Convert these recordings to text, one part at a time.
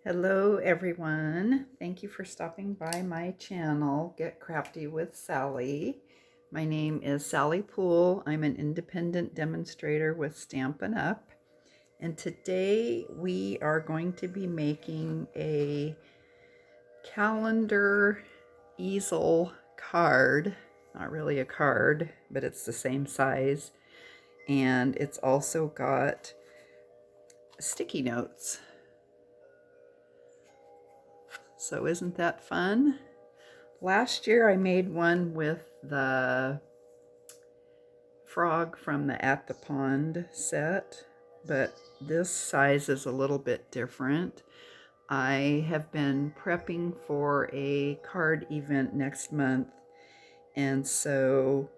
Hello everyone. Thank you for stopping by my channel, Get Crafty with Sally. My name is Sally Poole. I'm an independent demonstrator with Stampin' Up. And today we are going to be making a calendar easel card. Not really a card, but it's the same size. And it's also got sticky notes. So isn't that fun? Last year I made one with the frog from the At the Pond set, but this size is a little bit different. I have been prepping for a card event next month, and so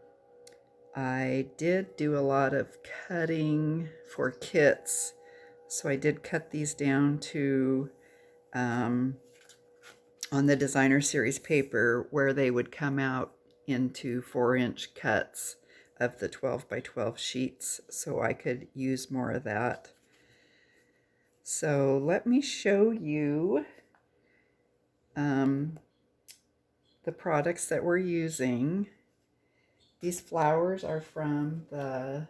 I did do a lot of cutting for kits. So I did cut these down to on the designer series paper where they would come out into 4-inch cuts of the 12 by 12 sheets, so I could use more of that. So let me show you the products that we're using. These flowers are from the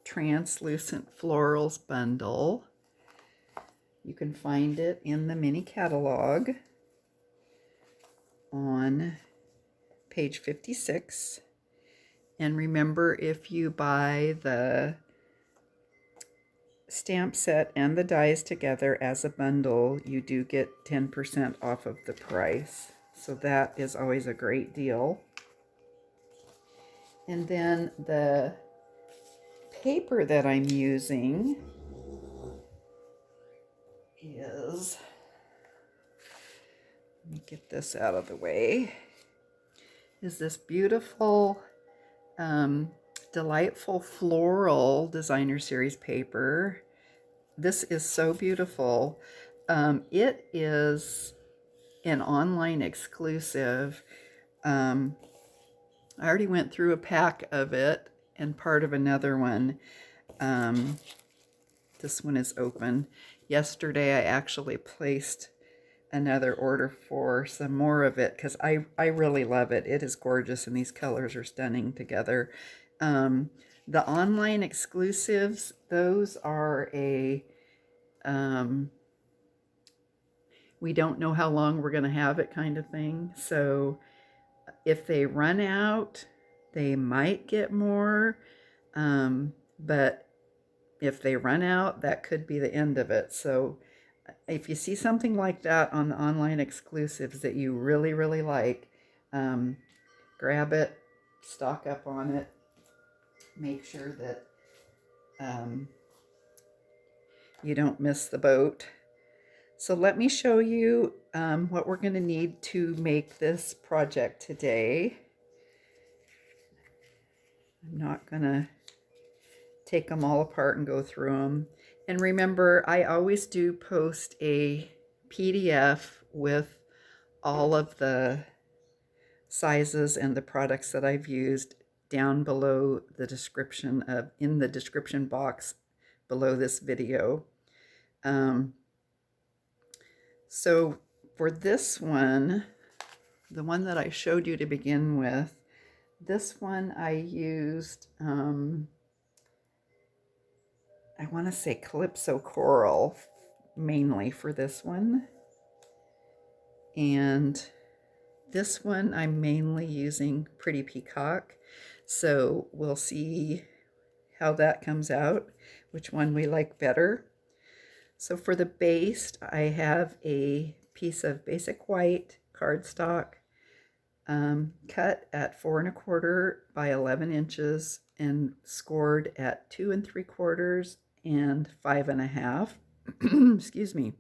Translucent Florals bundle. You can find it in the mini catalog on page 56. And remember, if you buy the stamp set and the dies together as a bundle, you do get 10% off of the price. So that is always a great deal. And then the paper that I'm using is, let me get this out of the way, is this beautiful delightful floral designer series paper. This is so beautiful. It is an online exclusive. I already went through a pack of it and part of another one. This one is open. Yesterday I actually placed another order for some more of it because I really love it. It is gorgeous and these colors are stunning together. The online exclusives, those are we don't know how long we're going to have it kind of thing. So if they run out, they might get more. But if they run out, that could be the end of it. So if you see something like that on the online exclusives that you really, really like, grab it, stock up on it, make sure that you don't miss the boat. So let me show you what we're going to need to make this project today. I'm not going to take them all apart and go through them. And remember, I always do post a PDF with all of the sizes and the products that I've used down below the description in the description box below this video. So for this one, the one that I showed you to begin with, this one I used, I want to say Calypso Coral mainly for this one. And this one I'm mainly using Pretty Peacock. So we'll see how that comes out, which one we like better. So for the base, I have a piece of basic white cardstock cut at 4 1/4 by 11 inches and scored at 2 3/4 and 5 1/2. Excuse me.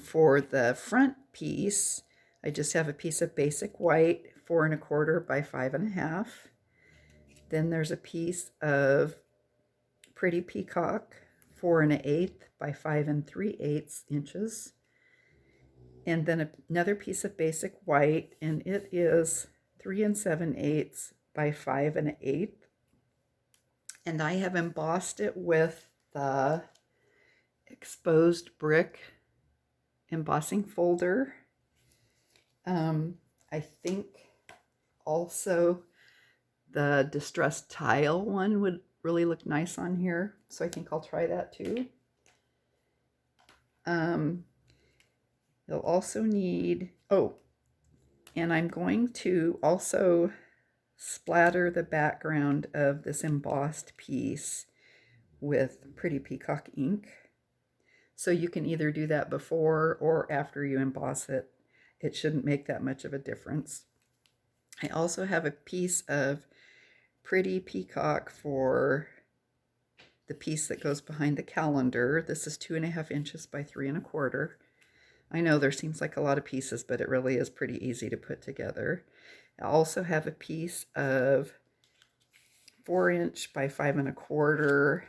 For the front piece, I just have a piece of basic white, 4 1/4 by 5 1/2. Then there's a piece of Pretty Peacock, 4 1/8 by 5 3/8 inches. And then another piece of basic white, and it is 3 7/8 by 5 1/8. And I have embossed it with the exposed brick embossing folder. I think also the distressed tile one would really look nice on here, so I think I'll try that too. You'll also need, oh, and I'm going to also splatter the background of this embossed piece with Pretty Peacock ink. So you can either do that before or after you emboss it. It shouldn't make that much of a difference. I also have a piece of Pretty Peacock for the piece that goes behind the calendar. This is 2.5 inches by 3.25. I know there seems like a lot of pieces, but it really is pretty easy to put together. I also have a piece of 4-inch by 5.25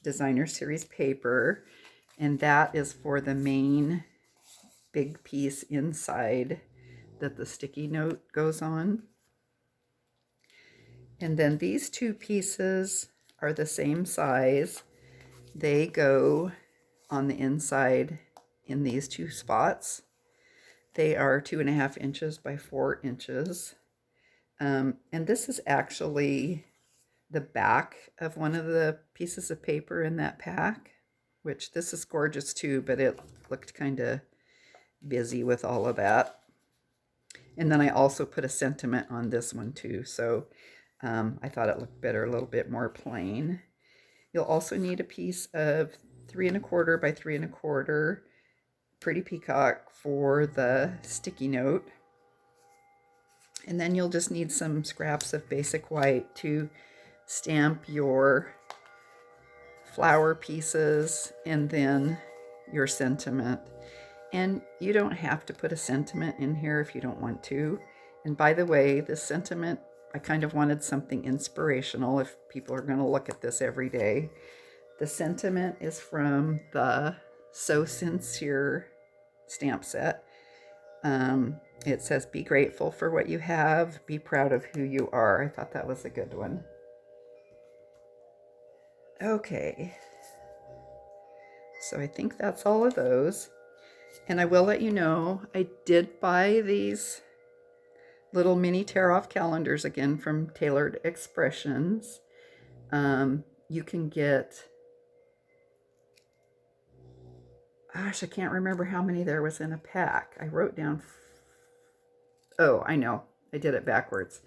designer series paper, and that is for the main big piece inside that the sticky note goes on. And then these two pieces are the same size. They go on the inside in these two spots. They are 2.5 inches by 4 inches. And this is actually the back of one of the pieces of paper in that pack, which this is gorgeous too, but it looked kind of busy with all of that. And then I also put a sentiment on this one too, so I thought it looked better, a little bit more plain. You'll also need a piece of 3.25 by 3.25 Pretty Peacock for the sticky note. And then you'll just need some scraps of basic white to stamp your flower pieces and then your sentiment. And you don't have to put a sentiment in here if you don't want to. And by the way, this sentiment, I kind of wanted something inspirational if people are going to look at this every day. The sentiment is from the So Sincere stamp set. It says, "Be grateful for what you have, be proud of who you are." I thought that was a good one. Okay, so I think that's all of those. And I will let you know, I did buy these little mini tear-off calendars again from Tailored Expressions. You can get, gosh, I can't remember how many there was in a pack. I wrote down, oh, I know, I did it backwards.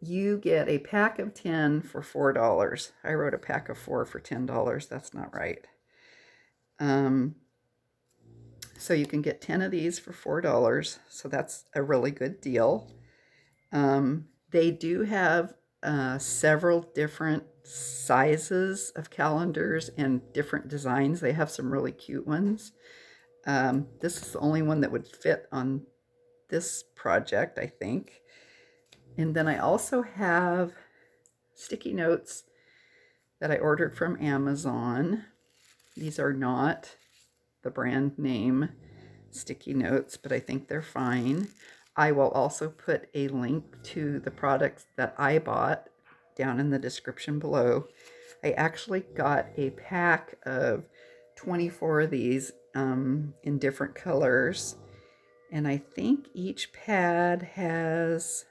You get a pack of 10 for $4. I wrote a pack of 4 for $10. That's not right. So you can get 10 of these for $4. So that's a really good deal. They do have several different sizes of calendars and different designs. They have some really cute ones. This is the only one that would fit on this project, I think. And then I also have sticky notes that I ordered from Amazon. These are not the brand name sticky notes, but I think they're fine. I will also put a link to the products that I bought down in the description below. I actually got a pack of 24 of these in different colors, and I think each pad has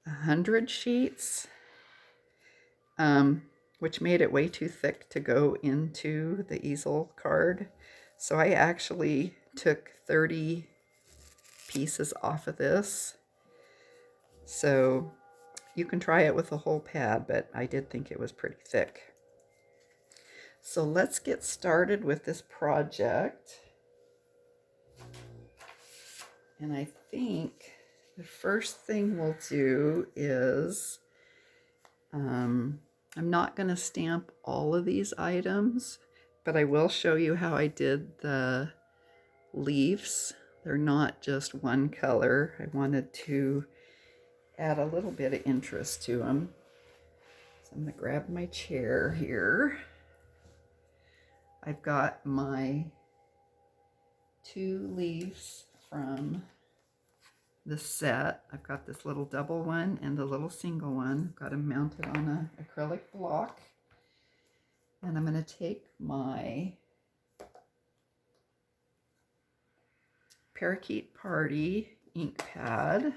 100 sheets, which made it way too thick to go into the easel card. So I actually took 30 pieces off of this. So you can try it with a whole pad, but I did think it was pretty thick. So let's get started with this project. And I think the first thing we'll do is, I'm not going to stamp all of these items, but I will show you how I did the leaves. They're not just one color. I wanted to add a little bit of interest to them. So I'm going to grab my chair here. I've got my 2 leaves from the set. I've got this little double one and the little single one. I've got them mounted on an acrylic block. And I'm going to take my Parakeet Party ink pad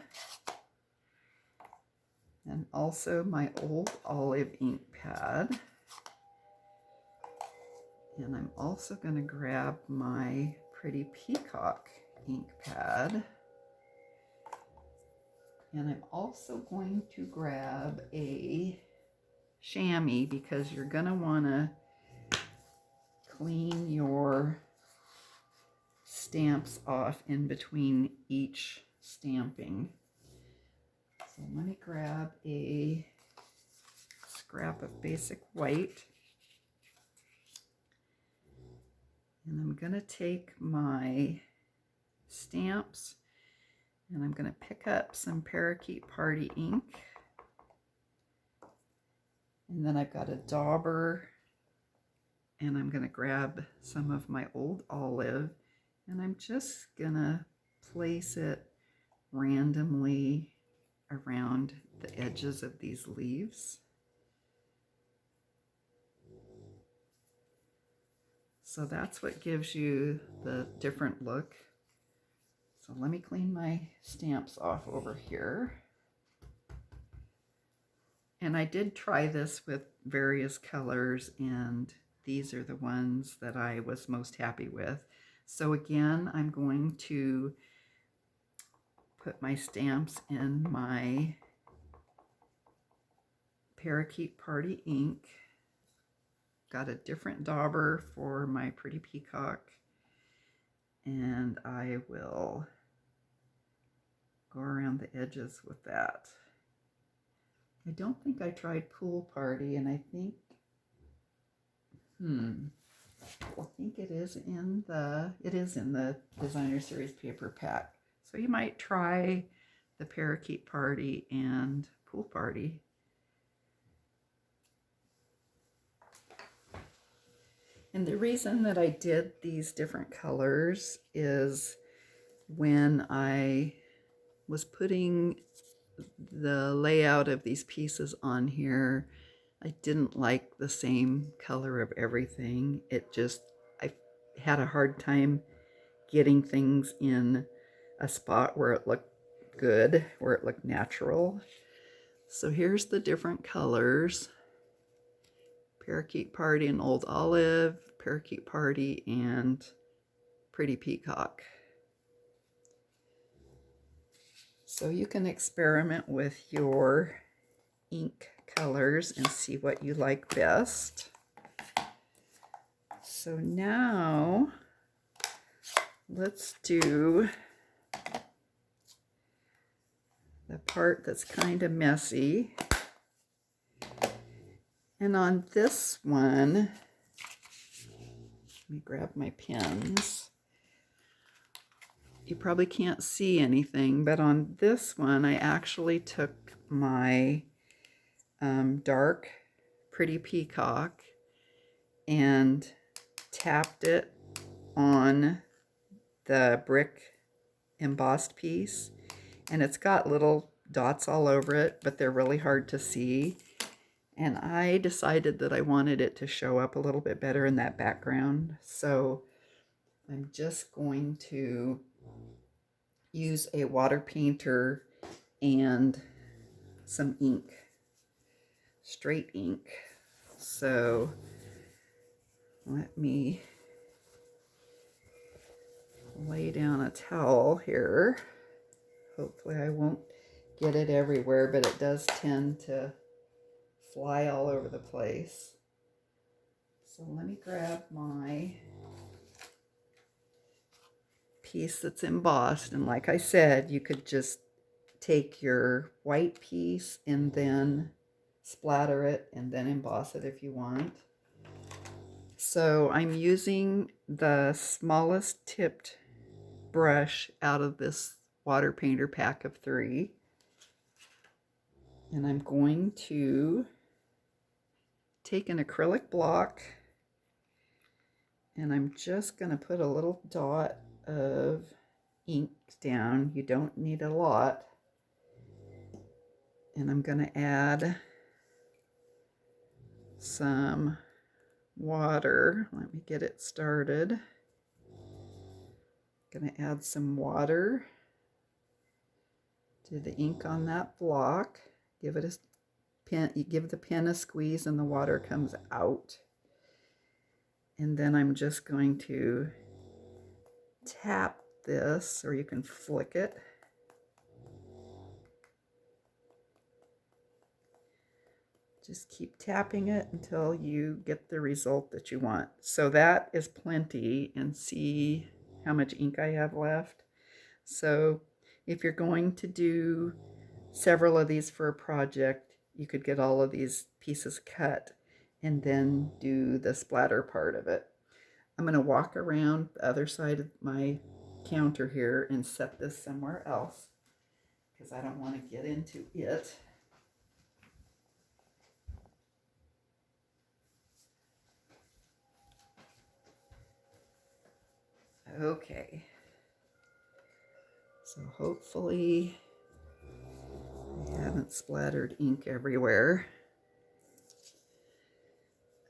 and also my Old Olive ink pad. And I'm also going to grab my Pretty Peacock ink pad. And I'm also going to grab a chamois because you're going to want to clean your stamps off in between each stamping. So let me grab a scrap of basic white. And I'm going to take my stamps and I'm going to pick up some Parakeet Party ink. And then I've got a dauber and I'm going to grab some of my Old Olive and I'm just going to place it randomly around the edges of these leaves. So that's what gives you the different look. So let me clean my stamps off over here. And I did try this with various colors, and these are the ones that I was most happy with. So again, I'm going to put my stamps in my Parakeet Party ink. Got a different dauber for my Pretty Peacock, and I will go around the edges with that. I don't think I tried Pool Party, and I think, I think it is in the Designer Series paper pack. So you might try the Parakeet Party and Pool Party. And the reason that I did these different colors is when I was putting the layout of these pieces on here, I didn't like the same color of everything. I had a hard time getting things in a spot where it looked good, where it looked natural. So here's the different colors. Parakeet Party and Old Olive, Parakeet Party and Pretty Peacock. So you can experiment with your ink colors and see what you like best. So now let's do the part that's kind of messy. And on this one, let me grab my pens. You probably can't see anything, but on this one, I actually took my dark Pretty Peacock and tapped it on the brick embossed piece. And it's got little dots all over it, but they're really hard to see. And I decided that I wanted it to show up a little bit better in that background. So I'm just going to use a water painter and some ink, straight ink. So let me lay down a towel here. Hopefully I won't get it everywhere, but it does tend to fly all over the place. So let me grab my piece that's embossed, and like I said, you could just take your white piece and then splatter it and then emboss it if you want. So I'm using the smallest tipped brush out of this water painter pack of 3, and I'm going to take an acrylic block and I'm just going to put a little dot of ink down. You don't need a lot. And I'm going to add some water. Let me get it started. Going to add some water to the ink on that block. Give it a pen. You give the pen a squeeze and the water comes out. And then I'm just going to tap this, or you can flick it. Just keep tapping it until you get the result that you want. So that is plenty, and see how much ink I have left. So if you're going to do several of these for a project, you could get all of these pieces cut and then do the splatter part of it. I'm going to walk around the other side of my counter here and set this somewhere else because I don't want to get into it. Okay, so hopefully I haven't splattered ink everywhere.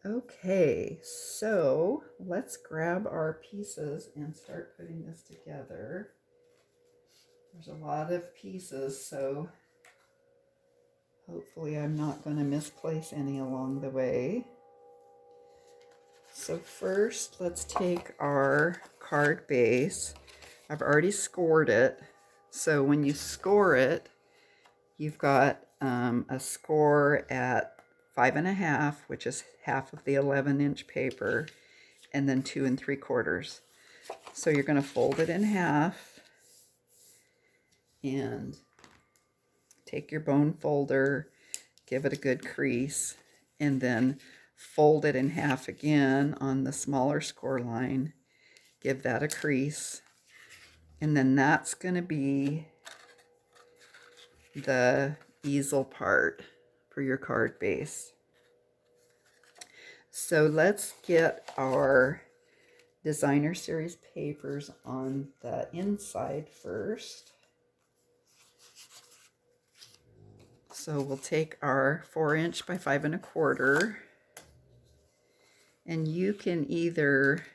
Okay, so let's grab our pieces and start putting this together. There's a lot of pieces, so hopefully I'm not going to misplace any along the way. So first, let's take our card base. I've already scored it. So when you score it, you've got a score at 5.5, which is half of the 11-inch paper, and then 2 3/4. So you're going to fold it in half and take your bone folder, give it a good crease, and then fold it in half again on the smaller score line, give that a crease, and then that's going to be the easel part for your card base. So let's get our designer series papers on the inside first. So we'll take our 4" by 5 1/4, and you can either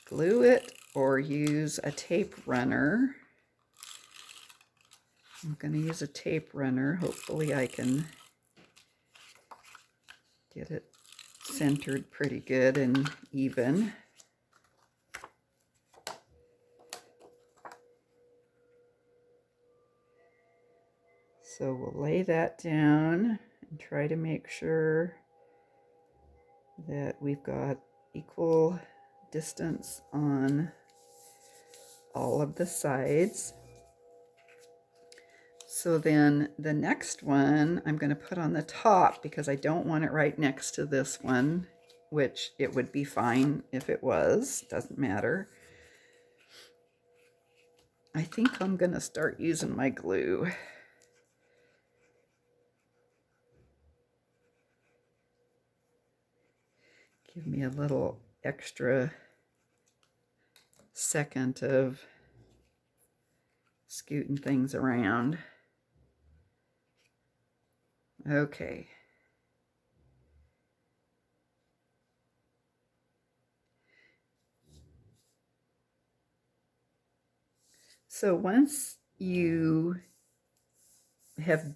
glue it or use a tape runner. I'm going to use a tape runner. Hopefully I can get it centered pretty good and even. So we'll lay that down and try to make sure that we've got equal distance on all of the sides. So then the next one I'm going to put on the top because I don't want it right next to this one, which it would be fine if it was, doesn't matter. I think I'm going to start using my glue. Give me a little extra second of scooting things around. Okay. So once you have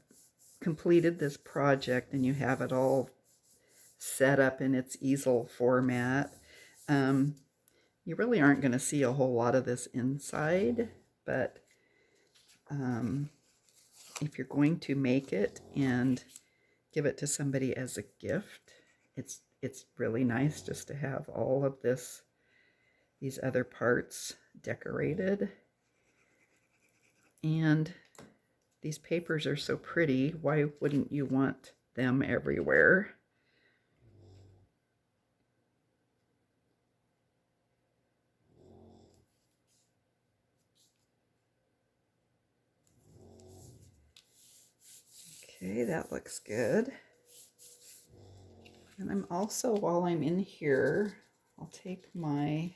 completed this project and you have it all set up in its easel format, you really aren't going to see a whole lot of this inside, but if you're going to make it and give it to somebody as a gift, it's really nice just to have all of these other parts decorated. And these papers are so pretty, why wouldn't you want them everywhere? Okay, that looks good. And I'm also, while I'm in here, I'll take my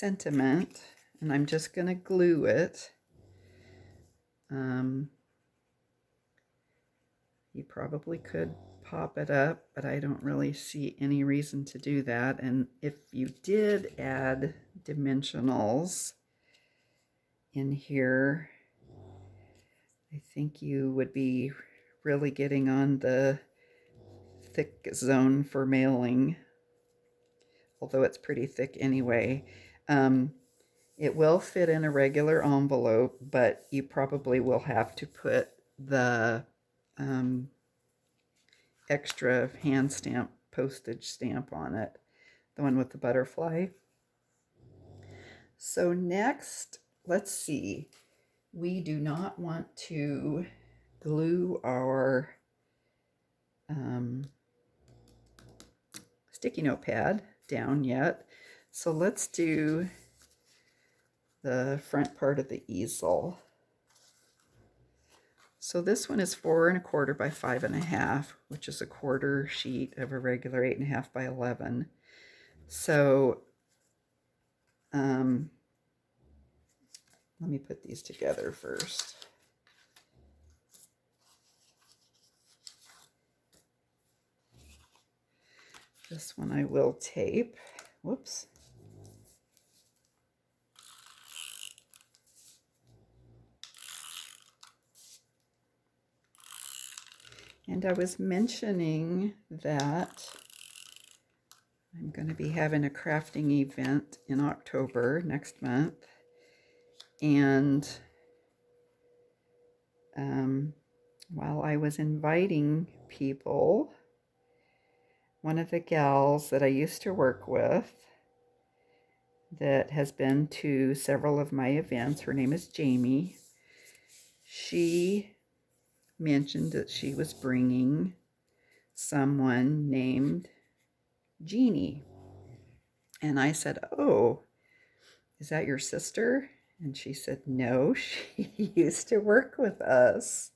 sentiment, and I'm just going to glue it. You probably could pop it up, but I don't really see any reason to do that. And if you did add dimensionals in here, I think you would be really getting on the thick zone for mailing, although it's pretty thick anyway. It will fit in a regular envelope, but you probably will have to put the extra hand stamp postage stamp on it, the one with the butterfly. So next, let's see, we do not want to glue our sticky note pad down yet. So let's do the front part of the easel. So this one is 4 1/4 by 5 1/2, which is a quarter sheet of a regular 8 1/2 by 11. So let me put these together first. This one I will tape. Whoops. And I was mentioning that I'm going to be having a crafting event in October next month. And while I was inviting people, one of the gals that I used to work with that has been to several of my events, her name is Jamie, she mentioned that she was bringing someone named Jeannie. And I said, "Oh, is that your sister?" And she said, "No, she used to work with us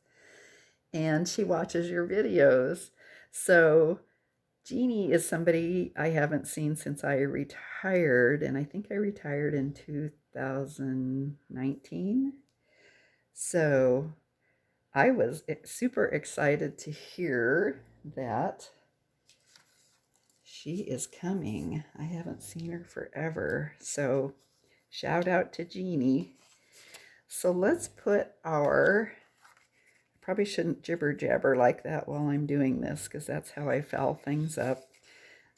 and she watches your videos." So Jeannie is somebody I haven't seen since I retired, and I think I retired in 2019. So I was super excited to hear that she is coming. I haven't seen her forever. So shout out to Jeannie. So let's put our, probably shouldn't jibber jabber like that while I'm doing this because that's how I foul things up.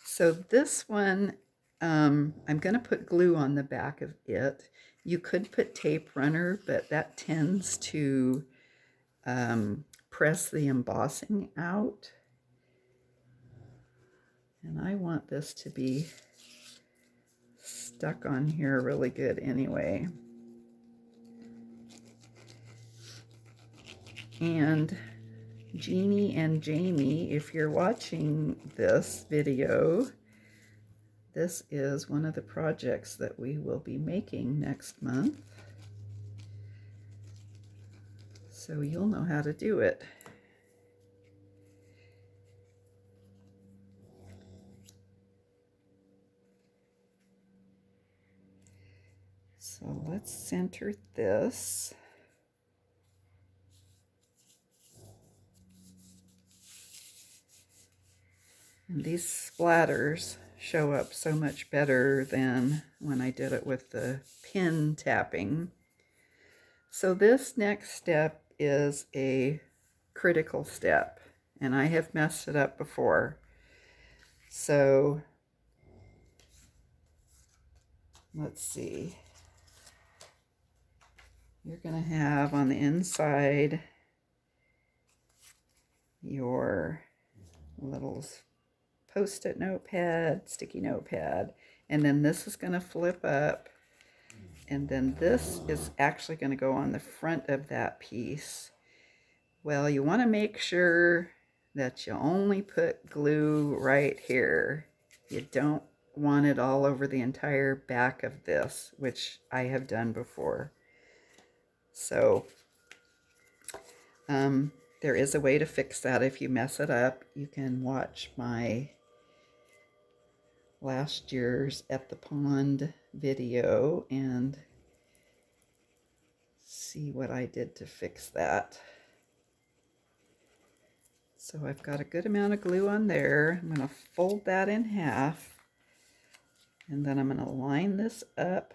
So this one, I'm going to put glue on the back of it. You could put tape runner, but that tends to press the embossing out. And I want this to be stuck on here really good anyway. And Jeannie and Jamie, if you're watching this video, this is one of the projects that we will be making next month. So you'll know how to do it. So let's center this. And these splatters show up so much better than when I did it with the pin tapping. So this next step is a critical step, and I have messed it up before. So let's see. You're going to have on the inside your little post-it notepad, sticky notepad, and then this is going to flip up, and then this is actually going to go on the front of that piece. Well, you want to make sure that you only put glue right here. You don't want it all over the entire back of this, which I have done before. So there is a way to fix that if you mess it up. You can watch my last year's At the Pond video and see what I did to fix that. So I've got a good amount of glue on there. I'm going to fold that in half, and then I'm going to line this up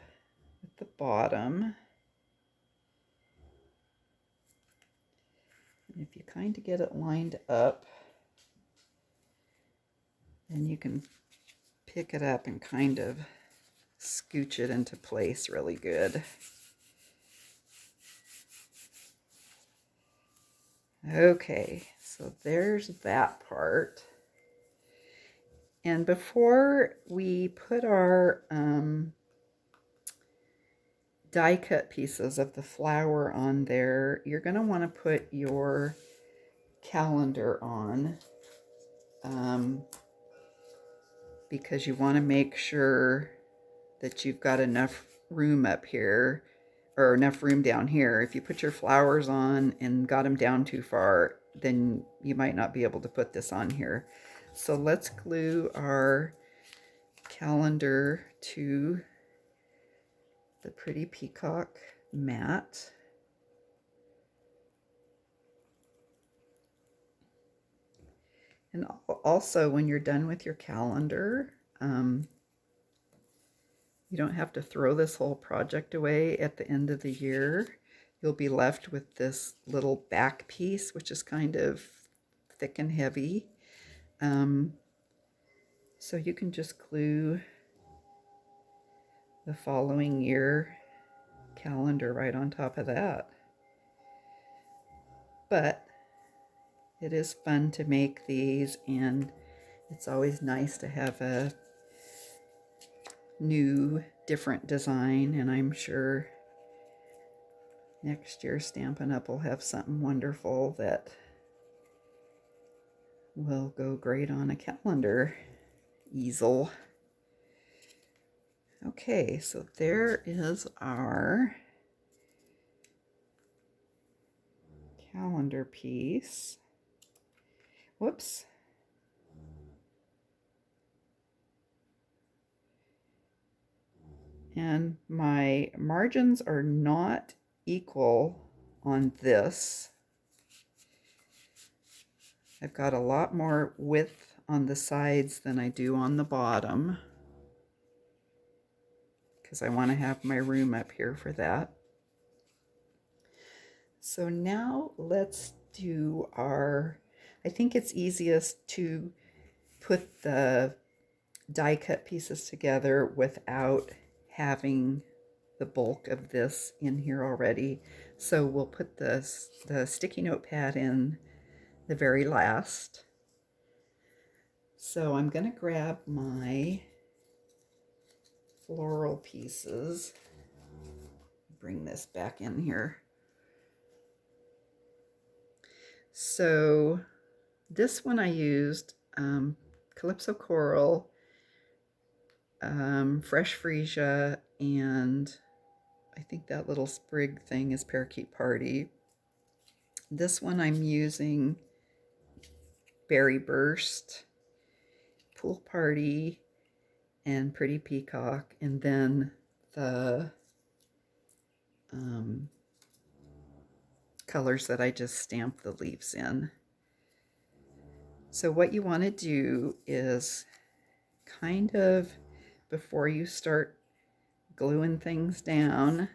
at the bottom. And if you kind of get it lined up, then you can pick it up and kind of scooch it into place really good. Okay, so there's that part. And before we put our die cut pieces of the flower on there, you're going to want to put your calendar on, because you want to make sure that you've got enough room up here, or enough room down here. If you put your flowers on and got them down too far, then you might not be able to put this on here. So let's glue our calendar to the Pretty Peacock mat. And also, when you're done with your calendar, you don't have to throw this whole project away at the end of the year. You'll be left with this little back piece, which is kind of thick and heavy. So you can just glue the following year calendar right on top of that. But it is fun to make these, and it's always nice to have a new, different design, and I'm sure next year Stampin' Up! Will have something wonderful that will go great on a calendar easel. Okay, so there is our calendar piece. Whoops. And my margins are not equal on this. I've got a lot more width on the sides than I do on the bottom, because I want to have my room up here for that. So now let's do our, I think it's easiest to put the die cut pieces together without having the bulk of this in here already. So we'll put the sticky note pad in the very last. So I'm going to grab my floral pieces, bring this back in here. So this one I used Calypso Coral, Fresh Freesia, and I think that little sprig thing is Parakeet Party. This one I'm using Berry Burst, Pool Party, and Pretty Peacock, and then the colors that I just stamped the leaves in. So what you want to do is kind of, before you start gluing things down,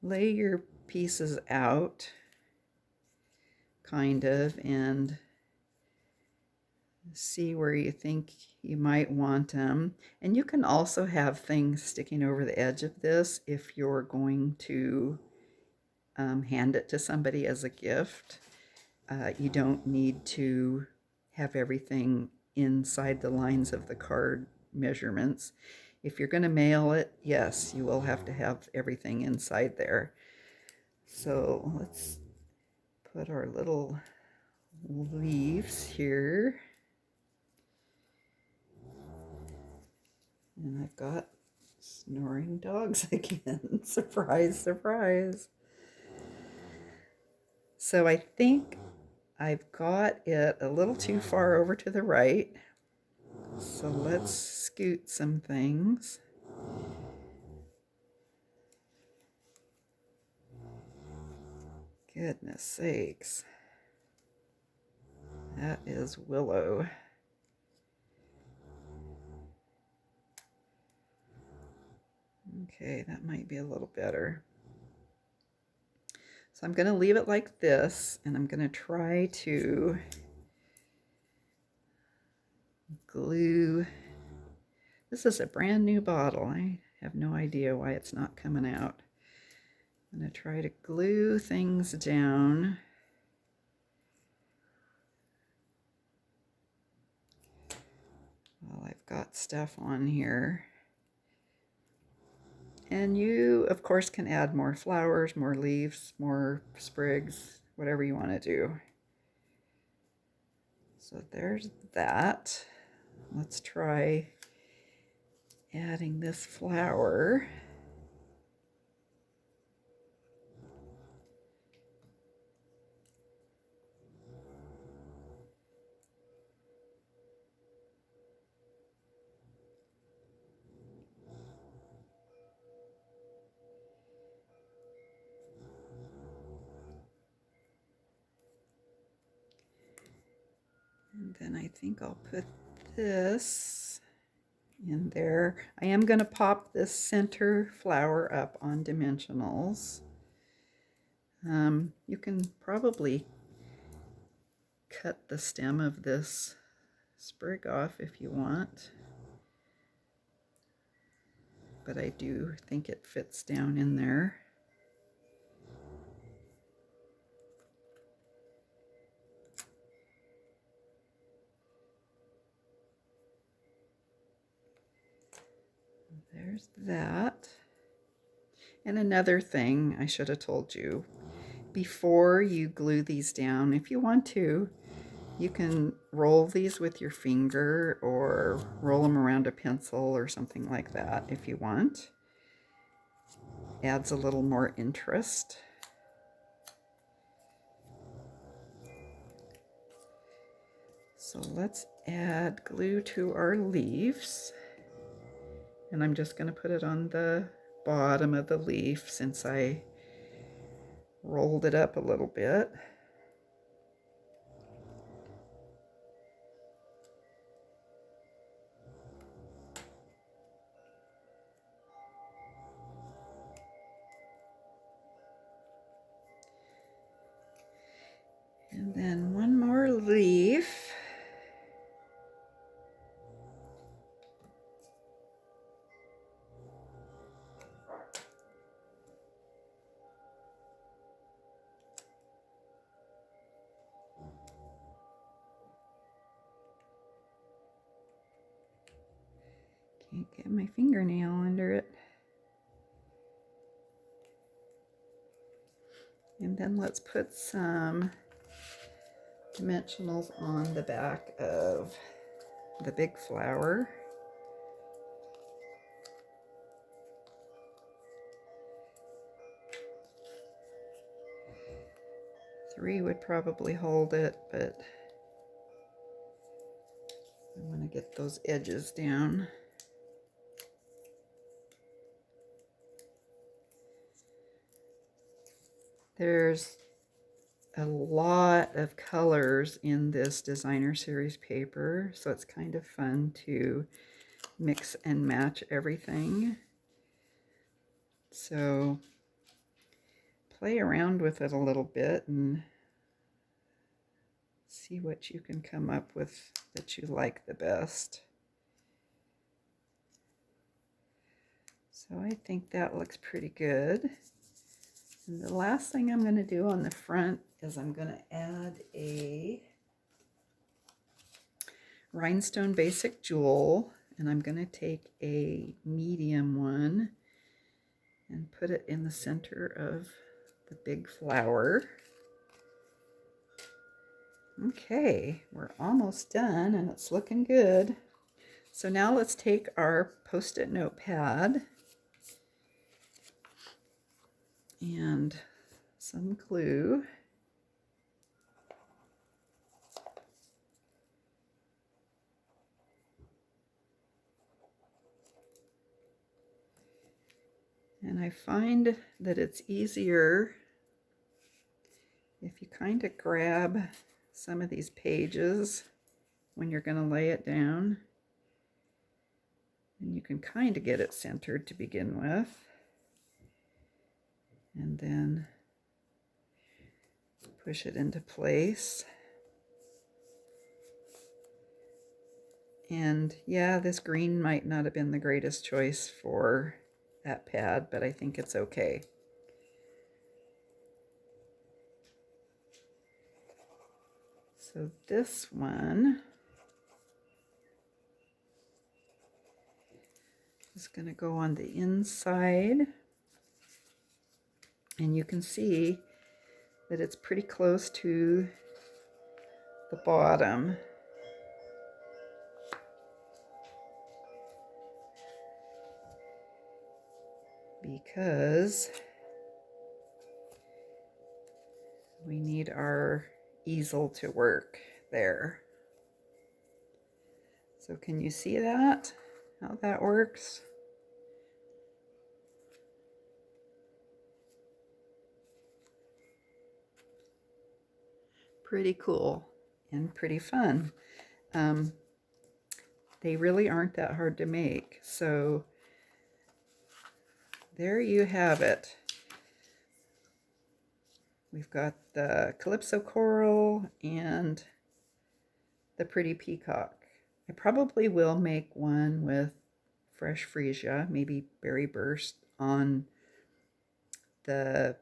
lay your pieces out kind of and see where you think you might want them. And you can also have things sticking over the edge of this if you're going to hand it to somebody as a gift. You don't need to have everything inside the lines of the card measurements. If you're going to mail it, yes, you will have to have everything inside there. So let's put our little leaves here. And I've got snoring dogs again. Surprise, surprise. So I think I've got it a little too far over to the right. So let's scoot some things. Goodness sakes. That is willow. Okay, that might be a little better. So I'm going to leave it like this, and I'm going to try to glue. This is a brand new bottle. I have no idea why it's not coming out. I'm going to try to glue things down. Well, I've got stuff on here. And you, of course, can add more flowers, more leaves, more sprigs, whatever you want to do. So there's that. Let's try adding this flower. And then I think I'll put this in there. I am going to pop this center flower up on dimensionals. You can probably cut the stem of this sprig off if you want, but I do think it fits down in there. There's that. And another thing I should have told you, before you glue these down, if you want to, you can roll these with your finger or roll them around a pencil or something like that if you want. Adds a little more interest. So let's add glue to our leaves. And I'm just going to put it on the bottom of the leaf since I rolled it up a little bit. And then one more leaf. Can't get my fingernail under it. And then let's put some dimensionals on the back of the big flower. Three would probably hold it, but I want to get those edges down. There's a lot of colors in this designer series paper, so it's kind of fun to mix and match everything. So play around with it a little bit and see what you can come up with that you like the best. So I think that looks pretty good. And the last thing I'm going to do on the front is I'm going to add a rhinestone basic jewel, and I'm going to take a medium one and put it in the center of the big flower. Okay, we're almost done and it's looking good. So now let's take our Post-it note pad and some glue. I find that it's easier if you kind of grab some of these pages when you're going to lay it down, and you can kind of get it centered to begin with, and then push it into place. And yeah, this green might not have been the greatest choice for that pad, but I think it's okay. So this one is going to go on the inside, and you can see that it's pretty close to the bottom. Because we need our easel to work there. So can you see that? How that works? Pretty cool and pretty fun. They really aren't that hard to make. So there you have it. We've got the Calypso Coral and the Pretty Peacock. I probably will make one with fresh freesia, maybe berry burst on the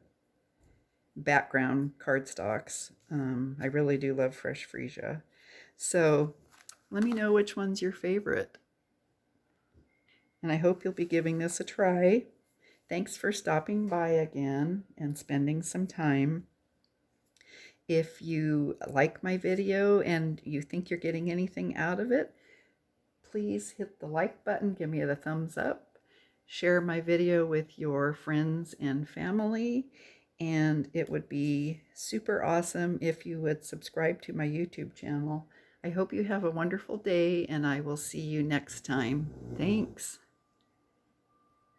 background cardstocks. I really do love fresh freesia. So let me know which one's your favorite. And I hope you'll be giving this a try. Thanks for stopping by again and spending some time. If you like my video and you think you're getting anything out of it, please hit the like button, give me the thumbs up, share my video with your friends and family, and it would be super awesome if you would subscribe to my YouTube channel. I hope you have a wonderful day, and I will see you next time. Thanks.